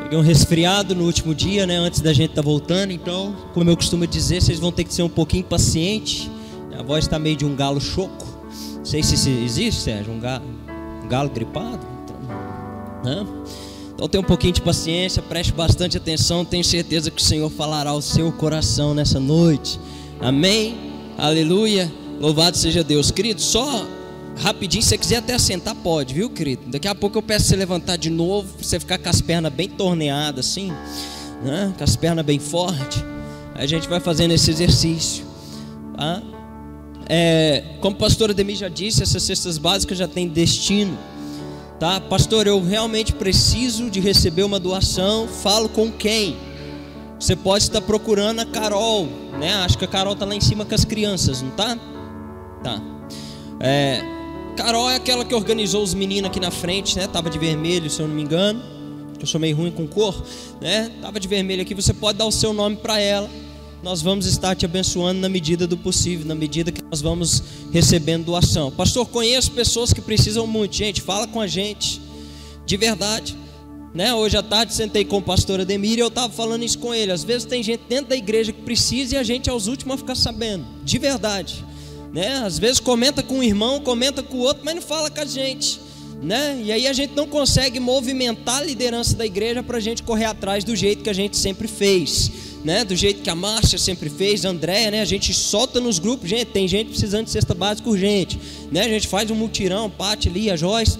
Peguei um resfriado no último dia, né? Antes da gente estar voltando. Então, como eu costumo dizer, vocês vão ter que ser um pouquinho pacientes. A voz está meio de um galo choco. Não sei se existe, Sérgio, um galo gripado. Né? Então tenha um pouquinho de paciência, preste bastante atenção. Tenho certeza que o Senhor falará ao seu coração nessa noite. Amém? Aleluia. Louvado seja Deus. Querido, só rapidinho, se você quiser até sentar, pode, viu, querido? Daqui a pouco eu peço você levantar de novo, pra você ficar com as pernas bem torneadas assim, né? Com as pernas bem fortes. Aí a gente vai fazendo esse exercício, tá? Como a pastora Demi já disse, essas cestas básicas já têm destino, tá? Pastor, eu realmente preciso de receber uma doação. Falo com quem? Você pode estar procurando a Carol, né? Acho que a Carol está lá em cima com as crianças, não tá? Tá. Carol é aquela que organizou os meninos aqui na frente, né? Tava de vermelho, se eu não me engano. Eu sou meio ruim com cor, né? Tava de vermelho aqui. Você pode dar o seu nome para ela. Nós vamos estar te abençoando na medida do possível, na medida que nós vamos recebendo doação. Pastor, conheço pessoas que precisam muito. Gente, fala com a gente, de verdade, né? Hoje à tarde sentei com o pastor Ademir e eu estava falando isso com ele. Às vezes tem gente dentro da igreja que precisa e a gente é os últimos a ficar sabendo, de verdade, né? Às vezes comenta com um irmão, comenta com o outro, mas não fala com a gente, né? E aí a gente não consegue movimentar a liderança da igreja para a gente correr atrás do jeito que a gente sempre fez, né? Do jeito que a Márcia sempre fez, a Andréia, né? A gente solta nos grupos, gente, tem gente precisando de cesta básica urgente, né? A gente faz um mutirão, Paty ali, a Joyce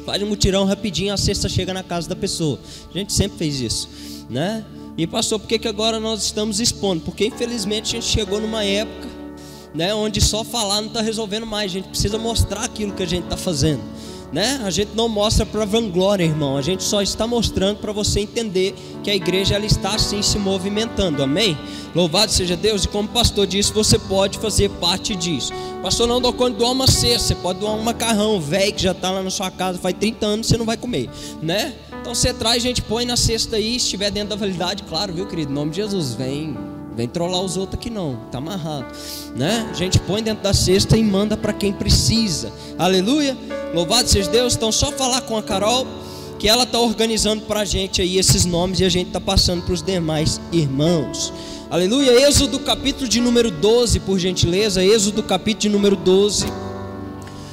faz um mutirão rapidinho, a cesta chega na casa da pessoa. A gente sempre fez isso, né? E pastor, por que agora nós estamos expondo? Porque infelizmente a gente chegou numa época, né, onde só falar não está resolvendo mais. A gente precisa mostrar aquilo que a gente está fazendo, né? A gente não mostra para vanglória, irmão. A gente só está mostrando para você entender que a igreja ela está assim se movimentando, amém? Louvado seja Deus. E como o pastor disse, você pode fazer parte disso. Pastor, não dou conta de doar uma cesta. Você pode doar um macarrão velho que já está lá na sua casa faz 30 anos, você não vai comer, né? Então você traz, a gente põe na cesta aí, se estiver dentro da validade, claro, viu, querido? Em nome de Jesus, vem trollar os outros aqui não, tá amarrado, né? A gente põe dentro da cesta e manda para quem precisa. Aleluia, louvado seja Deus. Então só falar com a Carol, que ela está organizando para a gente aí esses nomes, e a gente está passando para os demais irmãos. Aleluia. Êxodo capítulo de número 12, por gentileza. Êxodo capítulo de número 12.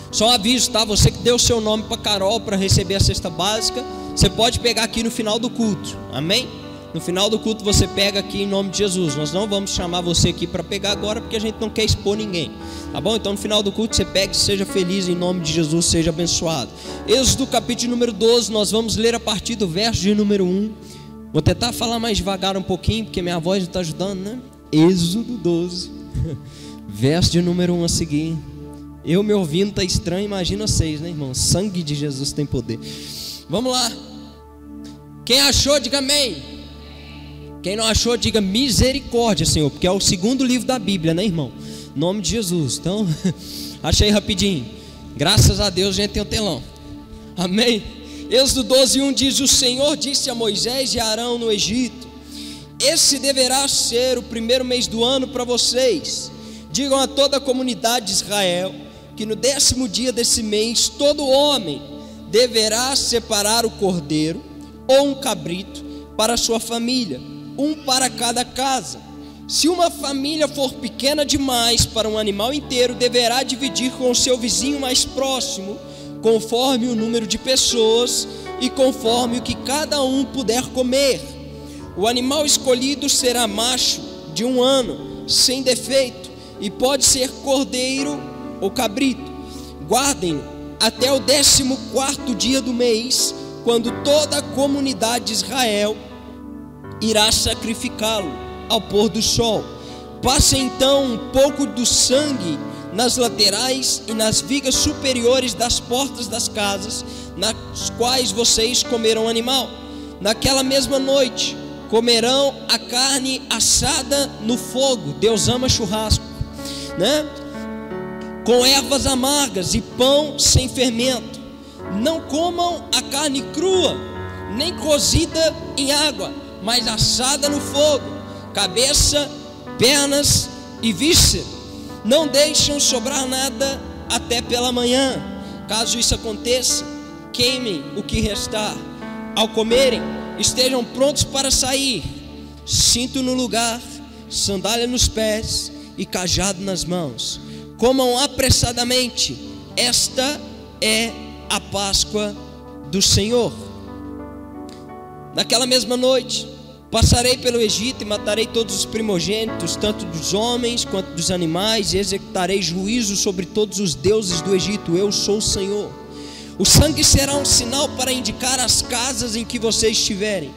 Só um aviso, tá? Você que deu o seu nome para Carol para receber a cesta básica, você pode pegar aqui no final do culto, amém? No final do culto você pega aqui em nome de Jesus. Nós não vamos chamar você aqui para pegar agora, porque a gente não quer expor ninguém, tá bom? Então no final do culto você pega e seja feliz em nome de Jesus, seja abençoado. Êxodo capítulo número 12, nós vamos ler a partir do verso de número 1. Vou tentar falar mais devagar um pouquinho, porque minha voz não está ajudando, né? Êxodo 12, verso de número 1 a seguir. Eu me ouvindo está estranho, imagina vocês, né, irmão? Sangue de Jesus tem poder. Vamos lá. Quem achou, diga amém. Quem não achou, diga misericórdia, Senhor, porque é o segundo livro da Bíblia, né, irmão? Em nome de Jesus. Então, achei rapidinho. Graças a Deus a gente tem o telão. Amém? Êxodo 12, 1 diz: o Senhor disse a Moisés e a Arão no Egito: esse deverá ser o primeiro mês do ano para vocês. Digam a toda a comunidade de Israel que no 10º dia desse mês, todo homem deverá separar o cordeiro ou um cabrito para a sua família, um para cada casa. Se uma família for pequena demais para um animal inteiro, deverá dividir com o seu vizinho mais próximo, conforme o número de pessoas e conforme o que cada um puder comer. O animal escolhido será macho de 1 ano, sem defeito, e pode ser cordeiro ou cabrito. Guardem-no até o 14º dia do mês, quando toda a comunidade de Israel irá sacrificá-lo ao pôr do sol. Passe então um pouco do sangue nas laterais e nas vigas superiores das portas das casas nas quais vocês comerão o animal. Naquela mesma noite comerão a carne assada no fogo. Deus ama churrasco, né? Com ervas amargas e pão sem fermento. Não comam a carne crua, nem cozida em água, mas assada no fogo, cabeça, pernas e vísceras. Não deixam sobrar nada até pela manhã. Caso isso aconteça, queimem o que restar. Ao comerem, estejam prontos para sair, cinto no lugar, sandália nos pés e cajado nas mãos. Comam apressadamente, esta é a Páscoa do Senhor. Naquela mesma noite, passarei pelo Egito e matarei todos os primogênitos, tanto dos homens quanto dos animais, e executarei juízo sobre todos os deuses do Egito. Eu sou o Senhor. O sangue será um sinal para indicar as casas em que vocês estiverem.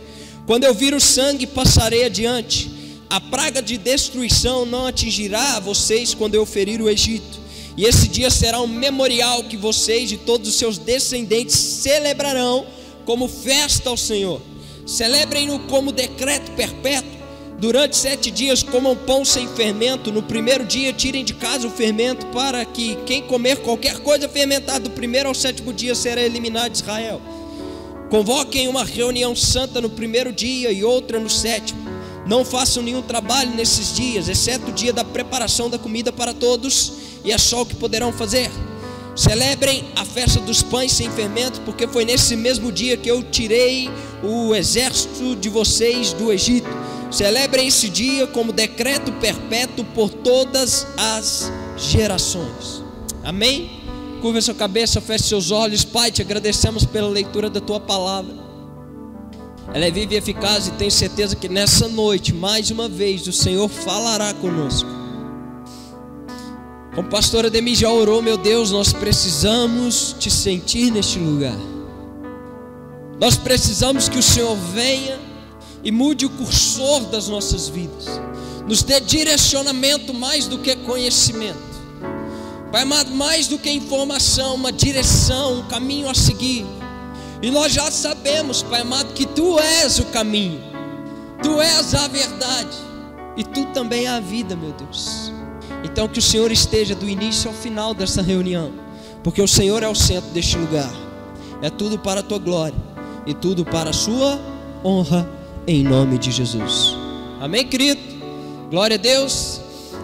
Quando eu vir o sangue, passarei adiante. A praga de destruição não atingirá a vocês quando eu ferir o Egito. E esse dia será um memorial que vocês e todos os seus descendentes celebrarão como festa ao Senhor. Celebrem-no como decreto perpétuo. Durante 7 dias comam pão sem fermento. No primeiro dia tirem de casa o fermento, para que quem comer qualquer coisa fermentada do primeiro ao 7º dia será eliminado de Israel. Convoquem uma reunião santa no primeiro dia e outra no 7º. Não façam nenhum trabalho nesses dias, exceto o dia da preparação da comida para todos, e é só o que poderão fazer. Celebrem a festa dos pães sem fermento, porque foi nesse mesmo dia que eu tirei o exército de vocês do Egito. Celebrem esse dia como decreto perpétuo por todas as gerações. Amém? Curva sua cabeça, feche seus olhos. Pai, te agradecemos pela leitura da tua palavra. Ela é viva e eficaz, e tenho certeza que nessa noite, mais uma vez, o Senhor falará conosco. Como a pastora Demi já orou, meu Deus, nós precisamos te sentir neste lugar. Nós precisamos que o Senhor venha e mude o cursor das nossas vidas. Nos dê direcionamento mais do que conhecimento. Pai amado, mais do que informação, uma direção, um caminho a seguir. E nós já sabemos, Pai amado, que Tu és o caminho, Tu és a verdade, e Tu também é a vida, meu Deus. Então que o Senhor esteja do início ao final dessa reunião, porque o Senhor é o centro deste lugar. É tudo para a Tua glória e tudo para a Sua honra, em nome de Jesus. Amém, querido? Glória a Deus.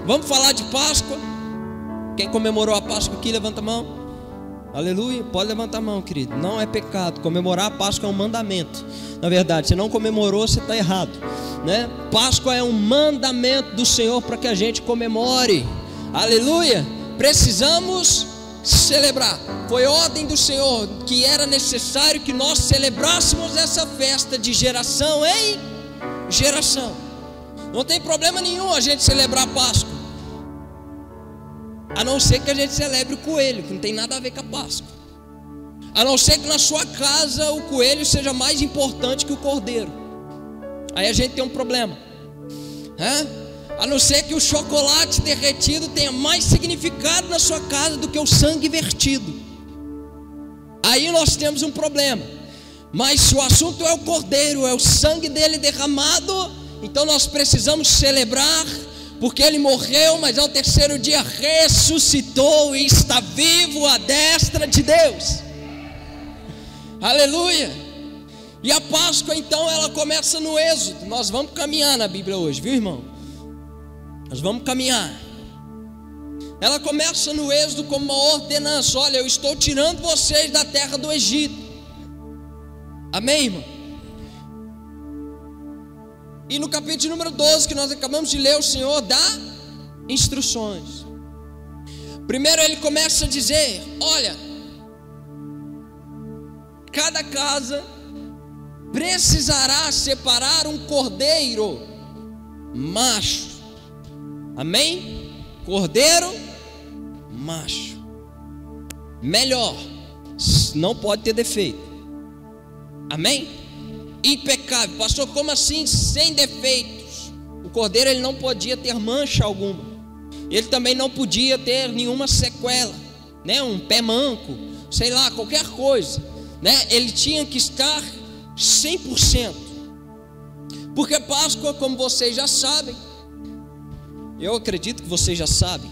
Vamos falar de Páscoa. Quem comemorou a Páscoa aqui, levanta a mão. Aleluia, pode levantar a mão, querido. Não é pecado, comemorar a Páscoa é um mandamento. Na verdade, se não comemorou, você está errado, né? Páscoa é um mandamento do Senhor para que a gente comemore. Aleluia. Precisamos celebrar. Foi ordem do Senhor que era necessário que nós celebrássemos essa festa de geração em geração. Não tem problema nenhum a gente celebrar a Páscoa, a não ser que a gente celebre o coelho, que não tem nada a ver com a Páscoa. A não ser que na sua casa o coelho seja mais importante que o cordeiro. Aí a gente tem um problema. A não ser que o chocolate derretido tenha mais significado na sua casa do que o sangue vertido. Aí nós temos um problema. Mas se o assunto é o cordeiro, é o sangue dele derramado, então nós precisamos celebrar, porque ele morreu, mas ao 3º dia ressuscitou e está vivo à destra de Deus. Aleluia. E a Páscoa então ela começa no Êxodo. Nós vamos caminhar na Bíblia hoje, viu, irmão? Nós vamos caminhar. Ela começa no Êxodo como uma ordenança. Olha, eu estou tirando vocês da terra do Egito. Amém, irmão? E no capítulo número 12 que nós acabamos de ler, o Senhor dá instruções. Primeiro ele começa a dizer: olha, cada casa precisará separar um cordeiro macho. Amém? Cordeiro macho. Melhor, não pode ter defeito. Amém? Impecável. Pastor, como assim sem defeitos? O cordeiro ele não podia ter mancha alguma. Ele também não podia ter nenhuma sequela, né? Um pé manco, sei lá, qualquer coisa, né? Ele tinha que estar 100%. Porque Páscoa, como vocês já sabem, eu acredito que vocês já sabem,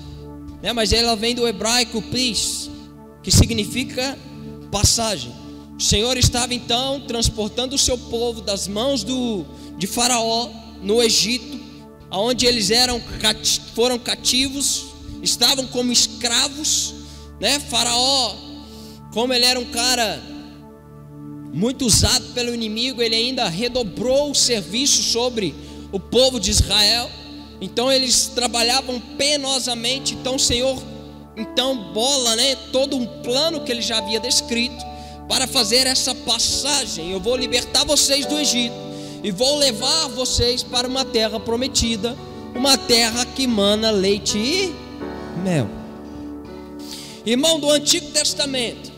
né? Mas ela vem do hebraico pis, que significa passagem. O Senhor estava então transportando o seu povo das mãos de Faraó no Egito, onde eles foram cativos, estavam como escravos, né? Faraó, como ele era um cara muito usado pelo inimigo, ele ainda redobrou o serviço sobre o povo de Israel. Então eles trabalhavam penosamente. Então o Senhor bola, todo um plano que ele já havia descrito para fazer essa passagem. Eu vou libertar vocês do Egito e vou levar vocês para uma terra prometida, uma terra que mana leite e mel. Irmão, do Antigo Testamento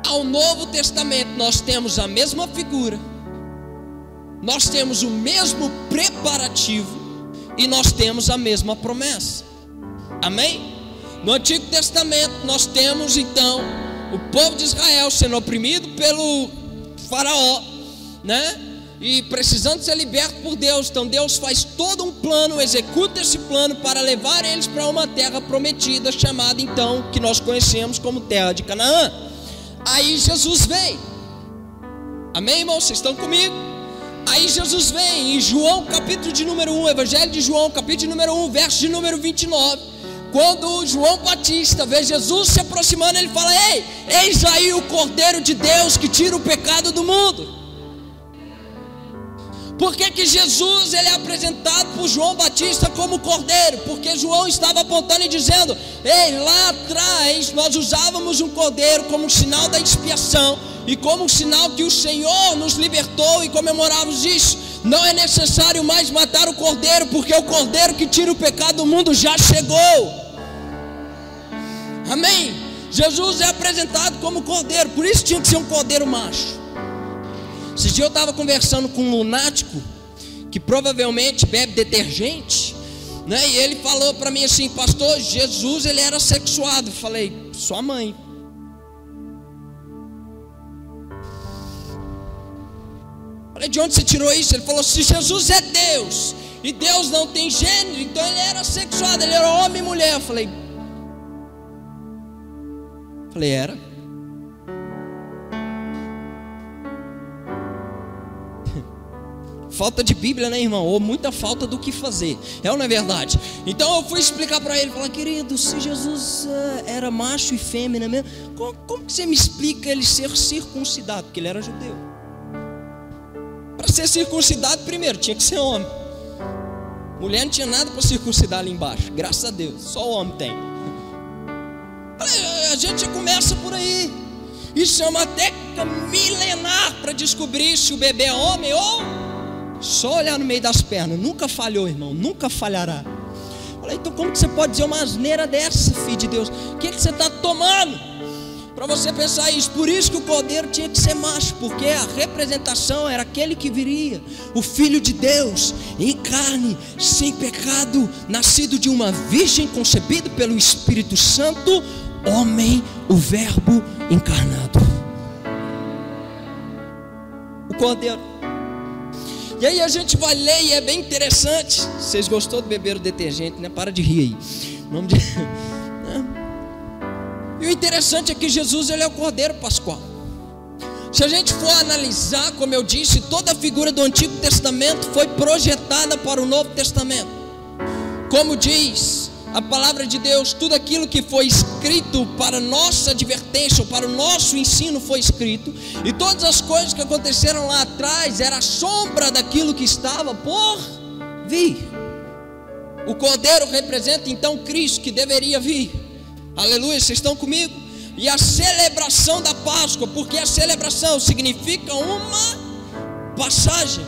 ao Novo Testamento nós temos a mesma figura, nós temos o mesmo preparativo e nós temos a mesma promessa. Amém? No Antigo Testamento nós temos então o povo de Israel sendo oprimido pelo faraó, e precisando ser liberto por Deus. Então Deus faz todo um plano, executa esse plano para levar eles para uma terra prometida, chamada então, que nós conhecemos como terra de Canaã. Aí Jesus vem. Amém, irmãos? Vocês estão comigo? Aí Jesus vem em João capítulo de número 1, Evangelho de João capítulo de número 1, verso de número 29. Quando João Batista vê Jesus se aproximando, ele fala: ei, eis aí o Cordeiro de Deus que tira o pecado do mundo. Por que Jesus ele é apresentado por João Batista como cordeiro? Porque João estava apontando e dizendo: ei, lá atrás nós usávamos um cordeiro como um sinal da expiação e como um sinal que o Senhor nos libertou, e comemorávamos isso. Não é necessário mais matar o cordeiro, porque o cordeiro que tira o pecado do mundo já chegou. Amém? Jesus é apresentado como cordeiro, por isso tinha que ser um cordeiro macho. Esses dias eu estava conversando com um lunático que provavelmente bebe detergente, e ele falou para mim assim: pastor, Jesus ele era sexuado. Eu falei: sua mãe. Falei: de onde você tirou isso? Ele falou: se Jesus é Deus e Deus não tem gênero, então ele era sexuado, ele era homem e mulher. Eu falei: era. Falta de Bíblia, irmão? Ou muita falta do que fazer. É ou não é verdade? Então eu fui explicar para ele. Falar: querido, se Jesus era macho e fêmea mesmo, como que você me explica ele ser circuncidado? Porque ele era judeu. Para ser circuncidado, primeiro tinha que ser homem. Mulher não tinha nada para circuncidar ali embaixo. Graças a Deus, só o homem tem. A gente já começa por aí. Isso é uma técnica milenar para descobrir se o bebê é homem ou... Só olhar no meio das pernas. Nunca falhou, irmão, nunca falhará. Falei: então como que você pode dizer uma asneira dessa, filho de Deus? O que você está tomando para você pensar isso? Por isso que o cordeiro tinha que ser macho, porque a representação era aquele que viria, o Filho de Deus em carne, sem pecado, nascido de uma virgem, concebido pelo Espírito Santo, homem, o Verbo encarnado. O cordeiro. E aí a gente vai ler e é bem interessante. Vocês gostou do beber o detergente, Para de rir aí. Em nome de... E o interessante é que Jesus ele é o Cordeiro Pascual. Se a gente for analisar, como eu disse, toda a figura do Antigo Testamento foi projetada para o Novo Testamento. Como diz a palavra de Deus, tudo aquilo que foi escrito para nossa advertência ou para o nosso ensino foi escrito, e todas as coisas que aconteceram lá atrás era a sombra daquilo que estava por vir. O Cordeiro representa então Cristo que deveria vir. Aleluia, vocês estão comigo? E a celebração da Páscoa, porque a celebração significa uma passagem.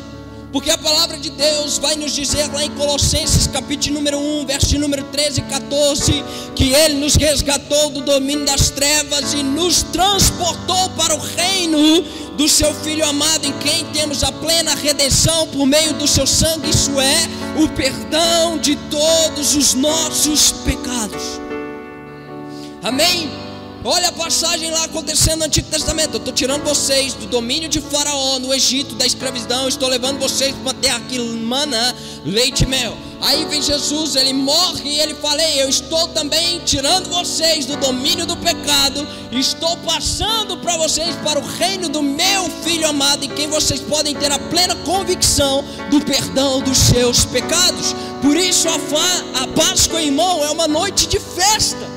Porque a palavra de Deus vai nos dizer lá em Colossenses capítulo número 1, verso de número 13 e 14, que Ele nos resgatou do domínio das trevas e nos transportou para o reino do seu Filho amado, em quem temos a plena redenção por meio do seu sangue, isso é, o perdão de todos os nossos pecados. Amém? Olha a passagem lá acontecendo no Antigo Testamento. Eu estou tirando vocês do domínio de Faraó no Egito, da escravidão. Estou levando vocês para uma terra que mana leite e mel. Aí vem Jesus, ele morre e ele fala: eu estou também tirando vocês do domínio do pecado. Estou passando para vocês para o reino do meu Filho amado, em quem vocês podem ter a plena convicção do perdão dos seus pecados. Por isso a Páscoa, irmão, é uma noite de festa.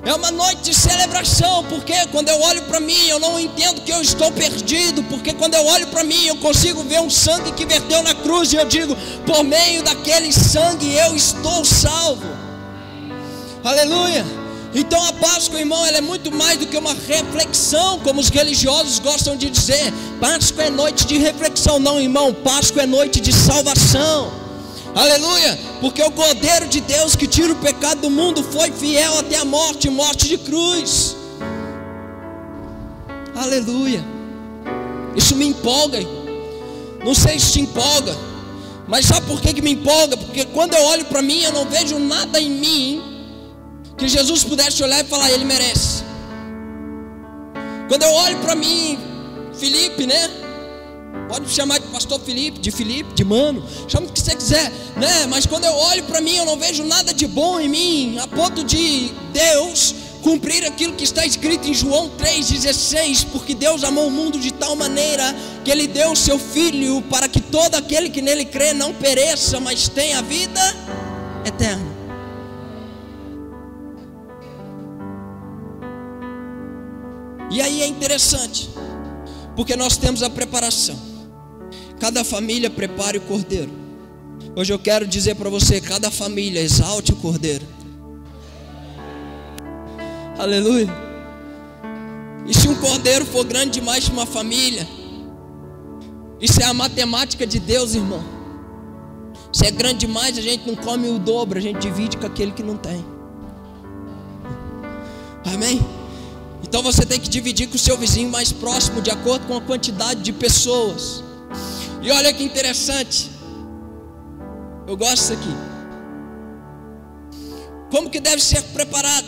É uma noite de celebração, porque quando eu olho para mim, eu não entendo que eu estou perdido, porque quando eu olho para mim, eu consigo ver um sangue que verteu na cruz, e eu digo, por meio daquele sangue eu estou salvo. Aleluia. Então a Páscoa, irmão, ela é muito mais do que uma reflexão, como os religiosos gostam de dizer. Páscoa é noite de reflexão. Não, irmão, Páscoa é noite de salvação. Aleluia, porque o Cordeiro de Deus que tira o pecado do mundo foi fiel até a morte, morte de cruz. Aleluia. Isso me empolga, irmão. Não sei se te empolga, mas sabe por que me empolga? Porque quando eu olho para mim, eu não vejo nada em mim que Jesus pudesse olhar e falar, ele merece. Quando eu olho para mim, Felipe, né? Pode me chamar de pastor Felipe, de mano, chama o que você quiser, né? Mas quando eu olho para mim, eu não vejo nada de bom em mim, a ponto de Deus cumprir aquilo que está escrito em João 3,16, porque Deus amou o mundo de tal maneira que Ele deu o seu Filho para que todo aquele que nele crê não pereça, mas tenha a vida eterna. E aí é interessante, porque nós temos a preparação. Cada família prepare o cordeiro. Hoje eu quero dizer para você, cada família exalte o cordeiro. Aleluia. E se um cordeiro for grande demais para uma família, isso é a matemática de Deus, irmão. Se é grande demais, a gente não come o dobro, a gente divide com aquele que não tem. Amém? Então você tem que dividir com o seu vizinho mais próximo, de acordo com a quantidade de pessoas. E olha que interessante, eu gosto disso aqui. Como que deve ser preparado?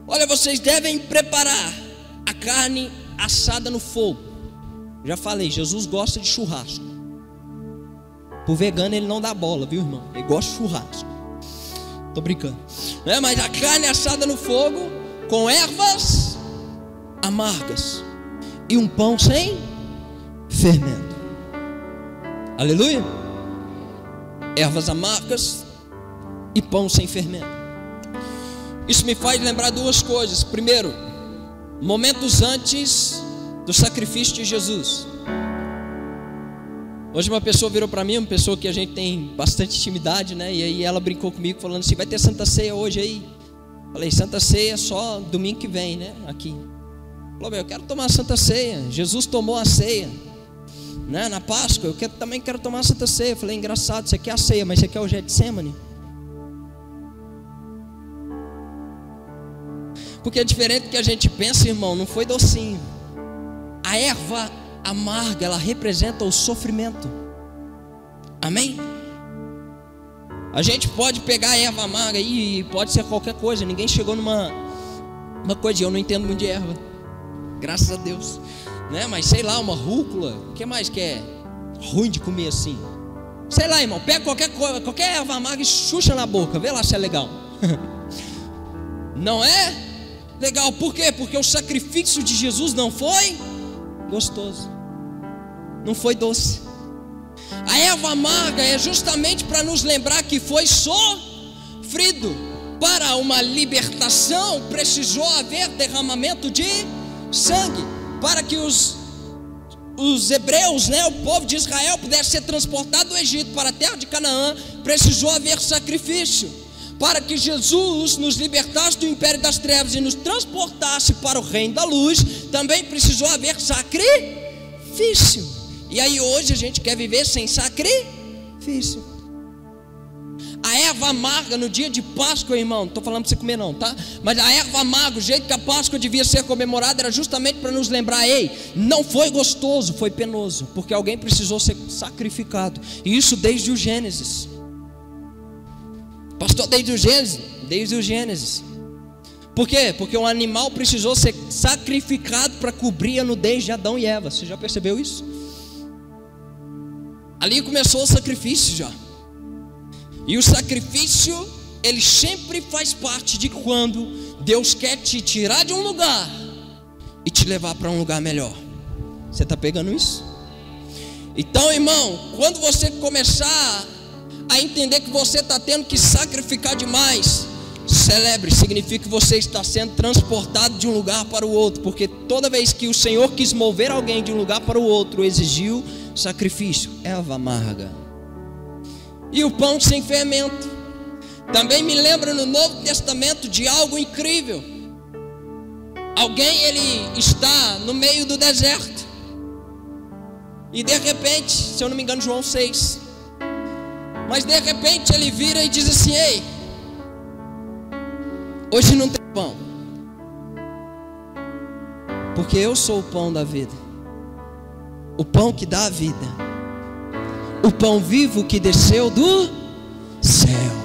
Olha, vocês devem preparar a carne assada no fogo. Já falei, Jesus gosta de churrasco. Pro vegano ele não dá bola, viu, irmão? Ele gosta de churrasco. Tô brincando, né? Mas a carne assada no fogo, com ervas amargas e um pão sem fermento. Aleluia. Ervas amargas e pão sem fermento. Isso me faz lembrar duas coisas. Primeiro, momentos antes do sacrifício de Jesus. Hoje uma pessoa virou para mim, uma pessoa que a gente tem bastante intimidade, né? E aí ela brincou comigo falando assim, vai ter Santa Ceia hoje aí? Falei, Santa Ceia só domingo que vem, né? Aqui. Falou, eu quero tomar a Santa Ceia. Jesus tomou a ceia, né? Na Páscoa, eu também quero tomar a Santa Ceia. Falei, engraçado, você quer a ceia, mas você quer o Getsemane? Porque é diferente do que a gente pensa, irmão, não foi docinho. A erva amarga, ela representa o sofrimento. Amém? A gente pode pegar a erva amarga e pode ser qualquer coisa. Ninguém chegou numa coisa, eu não entendo muito de erva, graças a Deus, né? Mas sei lá, uma rúcula, o que mais que é ruim de comer assim? Sei lá, irmão, pega qualquer coisa, qualquer erva amarga e chucha na boca, vê lá se é legal. Não é legal, por quê? Porque o sacrifício de Jesus não foi gostoso, não foi doce. A erva amarga é justamente para nos lembrar que foi sofrido. Para uma libertação precisou haver derramamento de sangue, para que os hebreus, né, o povo de Israel, pudesse ser transportado do Egito para a terra de Canaã, precisou haver sacrifício. Para que Jesus nos libertasse do império das trevas e nos transportasse para o reino da luz, também precisou haver sacrifício. E aí hoje a gente quer viver sem sacrifício. A erva amarga no dia de Páscoa, irmão, não estou falando para você comer não, tá? Mas a erva amarga, o jeito que a Páscoa devia ser comemorada, era justamente para nos lembrar, ei, não foi gostoso, foi penoso, porque alguém precisou ser sacrificado. E isso desde o Gênesis. Pastor, desde o Gênesis. Por quê? Porque um animal precisou ser sacrificado para cobrir a nudez de Adão e Eva. Você já percebeu isso? Ali começou o sacrifício já. E o sacrifício, ele sempre faz parte de quando Deus quer te tirar de um lugar e te levar para um lugar melhor. Você está pegando isso? Então, irmão, quando você começar a entender que você está tendo que sacrificar demais, Celebre significa que você está sendo transportado de um lugar para o outro, porque toda vez que o Senhor quis mover alguém de um lugar para o outro, exigiu sacrifício. Erva amarga. E o pão sem fermento também me lembra no Novo Testamento de algo incrível. Alguém, ele está no meio do deserto, e de repente, se eu não me engano, João 6, mas de repente ele vira e diz assim: ei, hoje não tem pão, porque eu sou o pão da vida, o pão que dá a vida, o pão vivo que desceu do céu.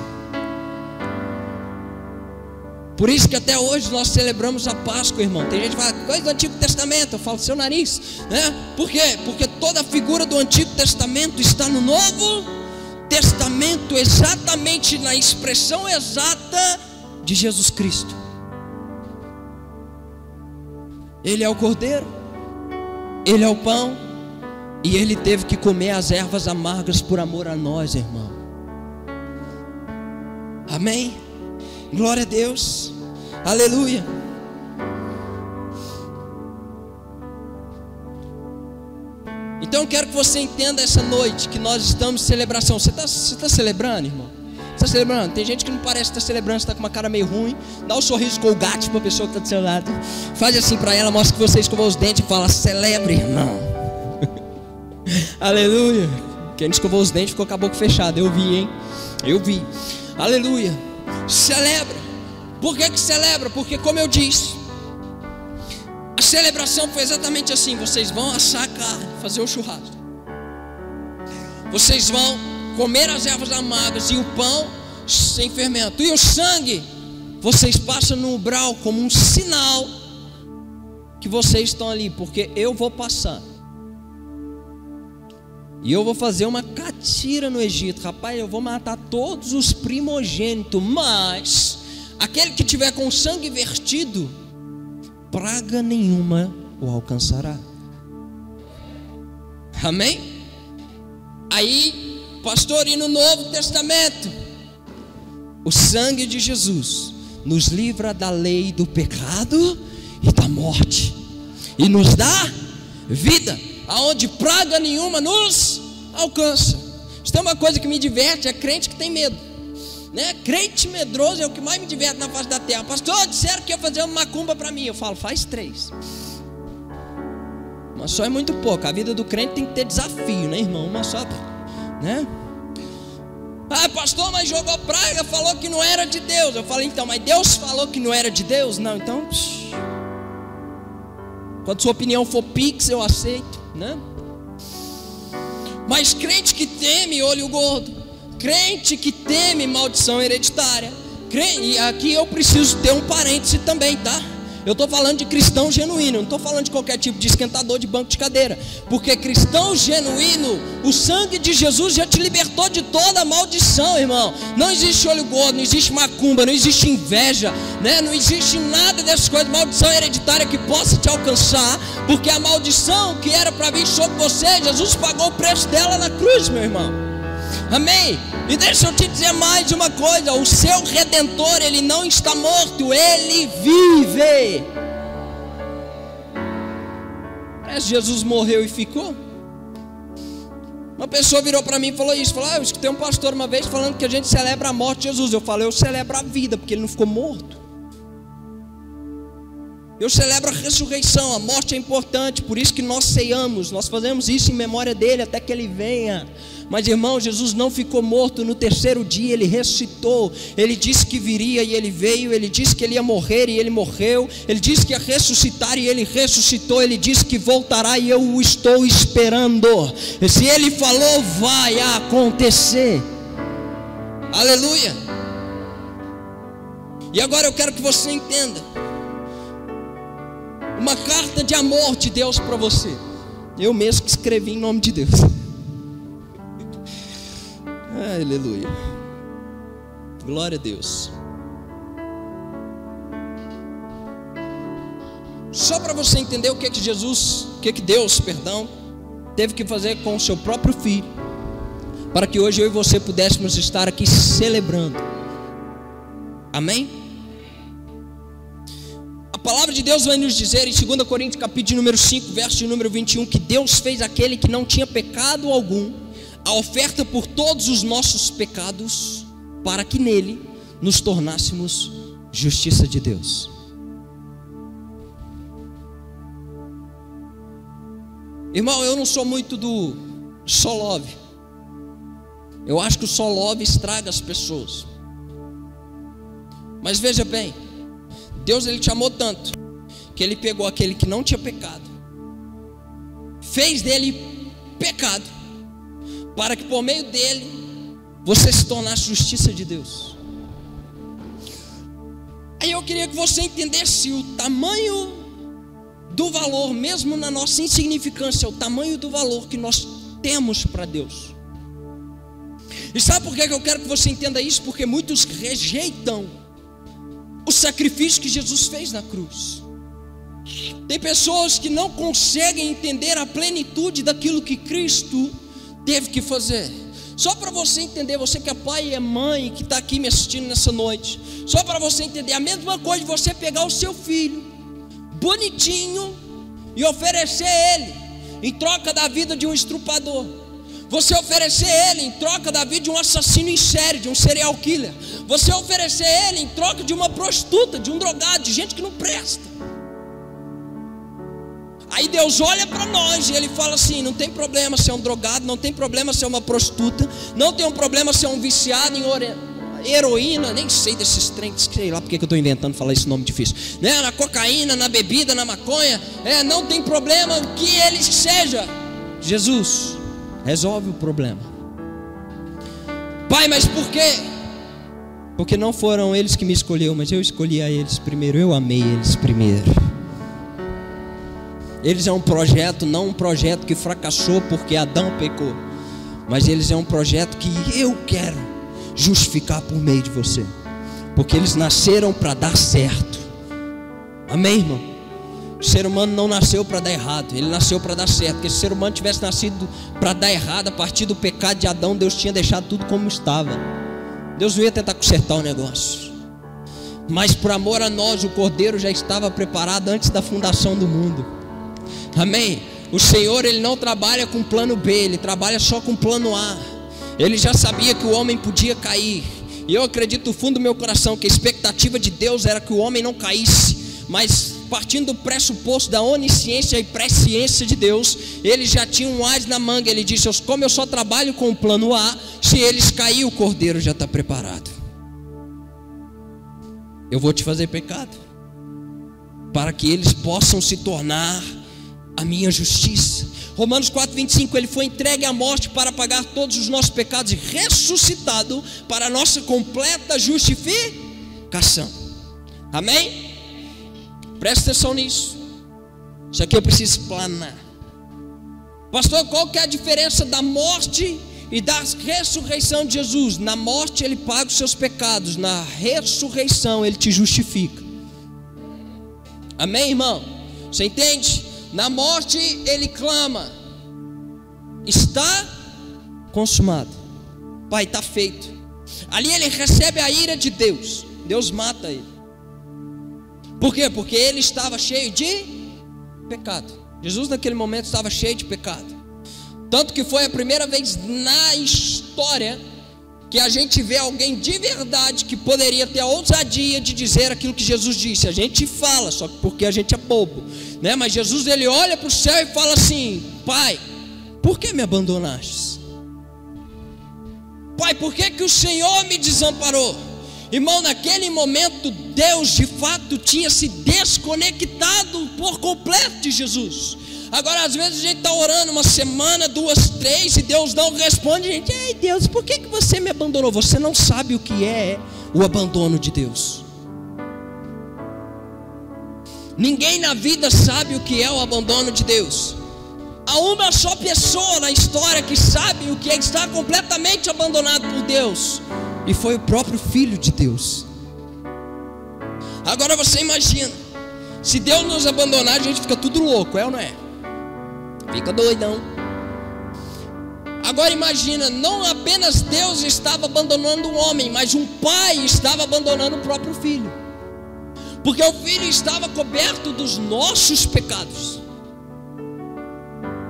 Por isso que até hoje nós celebramos a Páscoa, irmão. Tem gente que fala, coisa do Antigo Testamento. Eu falo, seu nariz, né? Por quê? Porque toda a figura do Antigo Testamento está no Novo Testamento, exatamente na expressão exata de Jesus Cristo. Ele é o Cordeiro, Ele é o pão, e Ele teve que comer as ervas amargas por amor a nós, irmão. Amém? Glória a Deus, aleluia. Então eu quero que você entenda essa noite que nós estamos em celebração. Você está celebrando, irmão? Você está celebrando? Tem gente que não parece estar celebrando, você está com uma cara meio ruim. Dá um sorriso Colgate para a pessoa que está do seu lado. Faz assim para ela, mostra que você escovou os dentes e fala: celebre, irmão. Aleluia. Quem escovou os dentes ficou com a boca fechada. Eu vi, hein? Eu vi. Aleluia. Celebra. Por que celebra? Porque, como eu disse, a celebração foi exatamente assim. Vocês vão assar a carne, fazer o churrasco, vocês vão comer as ervas amargas e o pão sem fermento, e o sangue vocês passam no umbral como um sinal que vocês estão ali, porque eu vou passar e eu vou fazer uma catira no Egito. Rapaz, eu vou matar todos os primogênitos, mas aquele que tiver com o sangue vertido, praga nenhuma o alcançará. Amém? Aí, pastor, e no Novo Testamento, o sangue de Jesus nos livra da lei do pecado e da morte, e nos dá vida, aonde praga nenhuma nos alcança. Isso é uma coisa que me diverte, é crente que tem medo, né? Crente medroso é o que mais me diverte na face da terra. Pastor, disseram que ia fazer uma macumba para mim. Eu falo, faz 3. Uma só é muito pouco. A vida do crente tem que ter desafio, né, irmão? Uma só, né? Ah, pastor, mas jogou praga, falou que não era de Deus. Eu falei, então, mas Deus falou que não era de Deus? Não, então quando sua opinião for pix, eu aceito, né? Mas crente que teme olho gordo, crente que teme maldição hereditária, e aqui eu preciso ter um parêntese também, tá? Eu estou falando de cristão genuíno, não estou falando de qualquer tipo de esquentador de banco de cadeira, porque cristão genuíno, o sangue de Jesus já te libertou de toda a maldição, irmão. Não existe olho gordo, não existe macumba, não existe inveja, né? Não existe nada dessas coisas, maldição hereditária que possa te alcançar, porque a maldição que era para vir sobre você, Jesus pagou o preço dela na cruz, meu irmão. Amém? E deixa eu te dizer mais uma coisa: o seu Redentor, ele não está morto, ele vive. Parece que Jesus morreu e ficou. Uma pessoa virou para mim e falou isso, falou, eu escutei um pastor uma vez falando que a gente celebra a morte de Jesus. Eu falei, eu celebro a vida, porque ele não ficou morto. Eu celebro a ressurreição. A morte é importante, por isso que nós ceiamos, nós fazemos isso em memória dele até que ele venha. Mas, irmão, Jesus não ficou morto. No terceiro dia ele ressuscitou. Ele disse que viria e ele veio. Ele disse que ele ia morrer e ele morreu. Ele disse que ia ressuscitar e ele ressuscitou. Ele disse que voltará e eu o estou esperando. E se ele falou, vai acontecer. Aleluia. E agora eu quero que você entenda uma carta de amor de Deus para você. Eu mesmo que escrevi em nome de Deus. Aleluia. Glória a Deus. Só para você entender o que Deus, teve que fazer com o seu próprio filho, para que hoje eu e você pudéssemos estar aqui celebrando. Amém? palavra de Deus vai nos dizer em 2 Coríntios capítulo número 5, verso de número 21, que Deus fez aquele que não tinha pecado algum, a oferta por todos os nossos pecados, para que nele nos tornássemos justiça de Deus. Irmão, eu não sou muito do só love. Eu acho que o só love estraga as pessoas. Mas veja bem, Deus ele te amou tanto que ele pegou aquele que não tinha pecado, fez dele pecado, para que por meio dele você se tornasse justiça de Deus. Aí eu queria que você entendesse o tamanho do valor, mesmo na nossa insignificância, o tamanho do valor que nós temos para Deus. E sabe por que eu quero que você entenda isso? Porque muitos rejeitam o sacrifício que Jesus fez na cruz. Tem pessoas que não conseguem entender a plenitude daquilo que Cristo teve que fazer. Só para você entender, você que é pai e é mãe, que está aqui me assistindo nessa noite, só para você entender, a mesma coisa de você pegar o seu filho bonitinho e oferecer ele em troca da vida de um estrupador, você oferecer ele em troca da vida de um assassino em série, de um serial killer, você oferecer ele em troca de uma prostituta, de um drogado, de gente que não presta. Aí Deus olha para nós e ele fala assim: não tem problema ser um drogado, não tem problema ser uma prostituta, não tem um problema ser um viciado em heroína, nem sei desses trens, sei lá porque que eu estou inventando falar esse nome difícil, né? Na cocaína, na bebida, na maconha, não tem problema o que ele seja. Jesus resolve o problema. Pai, mas por quê? Porque não foram eles que me escolheram, mas eu escolhi a eles primeiro, eu amei eles primeiro. Eles é um projeto, não um projeto que fracassou porque Adão pecou, mas eles é um projeto que eu quero justificar por meio de você, porque eles nasceram para dar certo. Amém, irmão? O ser humano não nasceu para dar errado, ele nasceu para dar certo. Porque se o ser humano tivesse nascido para dar errado, a partir do pecado de Adão, Deus tinha deixado tudo como estava. Deus não ia tentar consertar o negócio, mas por amor a nós, o Cordeiro já estava preparado antes da fundação do mundo. Amém? O Senhor ele não trabalha com plano B, ele trabalha só com plano A. Ele já sabia que o homem podia cair, e eu acredito do fundo do meu coração que a expectativa de Deus era que o homem não caísse, mas partindo do pressuposto da onisciência e presciência de Deus, ele já tinha um as na manga. Ele disse: como eu só trabalho com o plano A, se eles caírem, o Cordeiro já está preparado. Eu vou te fazer pecado, para que eles possam se tornar a minha justiça. Romanos 4:25, ele foi entregue à morte para pagar todos os nossos pecados e ressuscitado para a nossa completa justificação. Amém? Presta atenção nisso. Isso aqui eu preciso planar. Pastor, qual que é a diferença da morte e da ressurreição de Jesus? Na morte ele paga os seus pecados, na ressurreição ele te justifica. Amém, irmão? Você entende? Na morte ele clama: está consumado. Pai, está feito. Ali ele recebe a ira de Deus. Deus mata ele. Por quê? Porque ele estava cheio de pecado. Jesus naquele momento estava cheio de pecado. Tanto que foi a primeira vez na história que a gente vê alguém de verdade que poderia ter a ousadia de dizer aquilo que Jesus disse. A gente fala, só porque a gente é bobo, né? Mas Jesus ele olha para o céu e fala assim: Pai, por que me abandonaste? Pai, por que o Senhor me desamparou? Irmão, naquele momento Deus de fato tinha se desconectado por completo de Jesus. Agora às vezes a gente está orando uma semana, 2, 3 e Deus não responde. A gente: ei Deus, por que você me abandonou? Você não sabe o que é o abandono de Deus. Ninguém na vida sabe o que é o abandono de Deus. Há uma só pessoa na história que sabe o que é estar completamente abandonado por Deus, e foi o próprio Filho de Deus. Agora você imagina, se Deus nos abandonar, a gente fica tudo louco, é ou não é? Fica doidão. Agora imagina, não apenas Deus estava abandonando o homem, mas um pai estava abandonando o próprio filho. Porque o Filho estava coberto dos nossos pecados.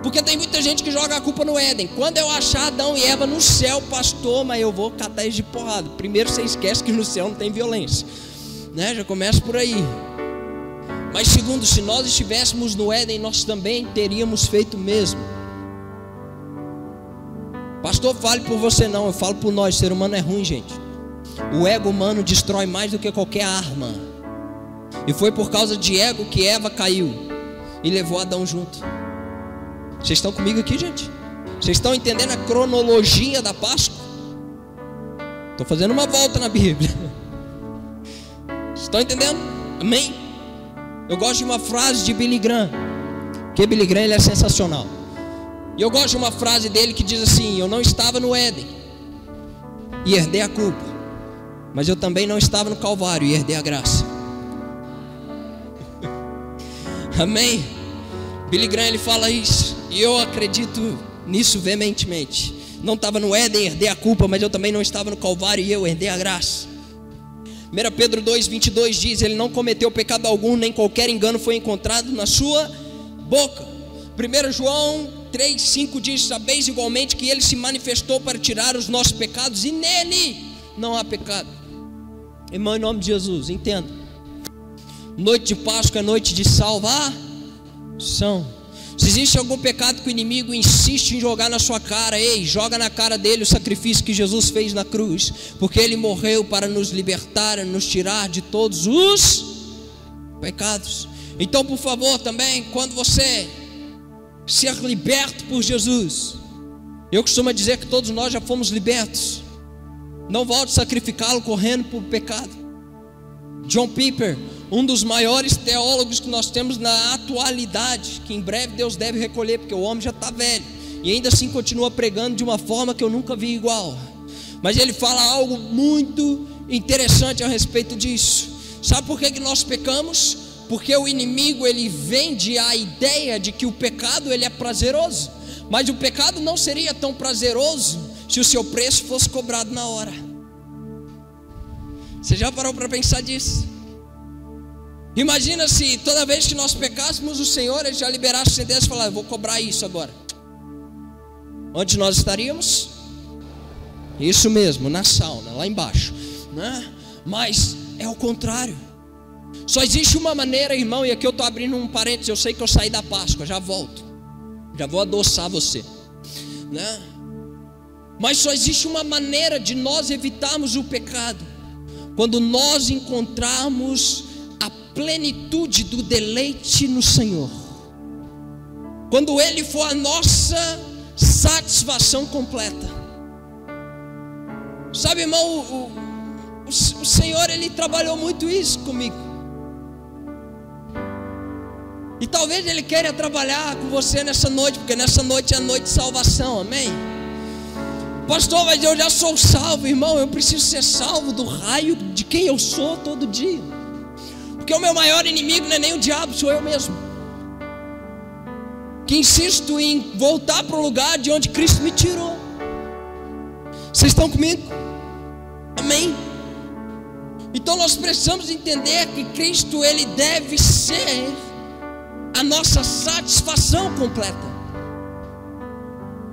Porque tem muita gente que joga a culpa no Éden. Quando eu achar Adão e Eva no céu, pastor, mas eu vou catar eles de porrada. Primeiro você esquece que no céu não tem violência, né? Já começa por aí. Mas segundo, se nós estivéssemos no Éden, nós também teríamos feito o mesmo. Pastor, fale por você não, eu falo por nós. Ser humano é ruim, gente. O ego humano destrói mais do que qualquer arma. E foi por causa de ego que Eva caiu e levou Adão junto. Vocês estão comigo aqui, gente? Vocês estão entendendo a cronologia da Páscoa? Estou fazendo uma volta na Bíblia. Vocês estão entendendo? Amém? Eu gosto de uma frase de Billy Graham, porque Billy Graham ele é sensacional. E eu gosto de uma frase dele que diz assim: eu não estava no Éden e herdei a culpa, mas eu também não estava no Calvário e herdei a graça. Amém? Billy Graham ele fala isso, e eu acredito nisso veementemente. Não estava no Éden, herdei a culpa, mas eu também não estava no Calvário e eu herdei a graça. 1 Pedro 2,22 diz: ele não cometeu pecado algum, nem qualquer engano foi encontrado na sua boca. 1 João 3,5 diz: sabeis igualmente que ele se manifestou para tirar os nossos pecados, e nele não há pecado. Irmão, em nome de Jesus, entenda: noite de Páscoa é noite de salvação. Se existe algum pecado que o inimigo insiste em jogar na sua cara, ei, joga na cara dele o sacrifício que Jesus fez na cruz, porque ele morreu para nos libertar, nos tirar de todos os pecados. Então, por favor, também, quando você ser liberto por Jesus, eu costumo dizer que todos nós já fomos libertos. Não volte a sacrificá-lo correndo por pecado. John Piper, um dos maiores teólogos que nós temos na atualidade, que em breve Deus deve recolher, porque o homem já está velho, e ainda assim continua pregando de uma forma que eu nunca vi igual. Mas ele fala algo muito interessante a respeito disso. Sabe por que nós pecamos? Porque o inimigo ele vende a ideia de que o pecado ele é prazeroso, mas o pecado não seria tão prazeroso se o seu preço fosse cobrado na hora. Você já parou para pensar disso? Imagina se toda vez que nós pecássemos, o Senhor ele já liberasse sentença e falasse: vou cobrar isso agora. Onde nós estaríamos? Isso mesmo, na sauna, lá embaixo, né? Mas é o contrário. Só existe uma maneira, irmão, e aqui eu estou abrindo um parênteses, eu sei que eu saí da Páscoa, já volto, já vou adoçar você, né? Mas só existe uma maneira de nós evitarmos o pecado: quando nós encontrarmos a plenitude do deleite no Senhor, quando Ele for a nossa satisfação completa. Sabe, irmão, o Senhor Ele trabalhou muito isso comigo, e talvez Ele queira trabalhar com você nessa noite, porque nessa noite é a noite de salvação, amém? Pastor, mas eu já sou salvo, irmão. Eu preciso ser salvo do raio de quem eu sou todo dia, porque o meu maior inimigo não é nem o diabo, sou eu mesmo, que insisto em voltar para o lugar de onde Cristo me tirou. Vocês estão comigo? Amém? Então nós precisamos entender que Cristo ele deve ser a nossa satisfação completa,